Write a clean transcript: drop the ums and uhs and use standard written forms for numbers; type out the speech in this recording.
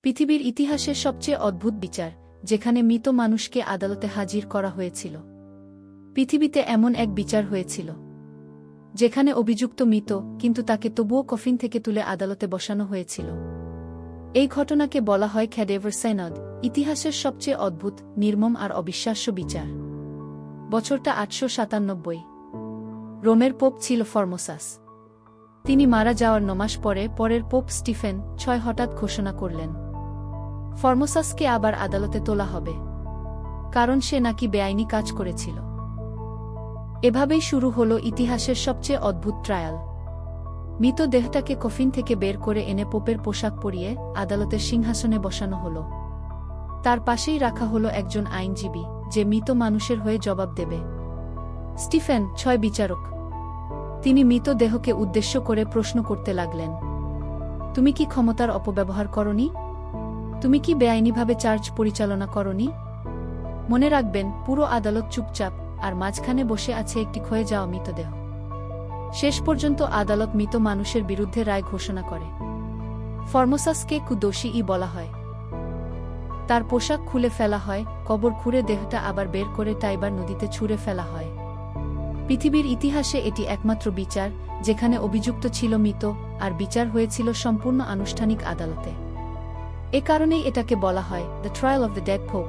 পৃথিবীর ইতিহাসের সবচেয়ে অদ্ভুত বিচার, যেখানে মৃত মানুষকে আদালতে হাজির করা হয়েছিল। পৃথিবীতে এমন এক বিচার হয়েছিল যেখানে অভিযুক্ত মৃত, কিন্তু তাকে তবুও কফিন থেকে তুলে আদালতে বসানো হয়েছিল। এই ঘটনাকে বলা হয় ক্যাডেভার সাইনড, ইতিহাসের সবচেয়ে অদ্ভুত, নির্মম আর অবিশ্বাস্য বিচার। বছরটা 897। রোমের পোপ ছিল ফর্মোসাস। তিনি মারা যাওয়ার 9 মাস পরে পরের পোপ স্টিফেন 6 হঠাৎ ঘোষণা করলেন, ফর্মোসাসকে আবার আদালতে তোলা হবে, কারণ সে নাকি বেআইনি কাজ করেছিল। এভাবেই শুরু হলো ইতিহাসের সবচেয়ে অদ্ভুত ট্রায়াল। মৃত দেহটাকে কফিন থেকে বের করে এনে পোপের পোশাক পরিয়ে আদালতের সিংহাসনে বসানো হলো। তার পাশেই রাখা হলো একজন আইনজীবী, যে মৃত মানুষের হয়ে জবাব দেবে। স্টিফেন 6 বিচারক। তিনি মৃত দেহকে উদ্দেশ্য করে প্রশ্ন করতে লাগলেন, তুমি কি ক্ষমতার অপব্যবহার করনি? তুমি কি বেআইনিভাবে চার্জ পরিচালনা করনি? মনে রাখবেন, পুরো আদালত চুপচাপ, আর মাঝখানে বসে আছে একটি ক্ষয়ে যাওয়া মৃতদেহ। শেষ পর্যন্ত আদালত মৃত মানুষের বিরুদ্ধে রায় ঘোষণা করে। ফর্মোসাসকে দোষী বলা হয়। তার পোশাক খুলে ফেলা হয়, কবর খুঁড়ে দেহটা আবার বের করে টাইবার নদীতে ছুঁড়ে ফেলা হয়। পৃথিবীর ইতিহাসে এটি একমাত্র বিচার যেখানে অভিযুক্ত ছিল মৃত, আর বিচার হয়েছিল সম্পূর্ণ আনুষ্ঠানিক আদালতে। এ কারণেই এটাকে বলা হয় the trial of the dead pope.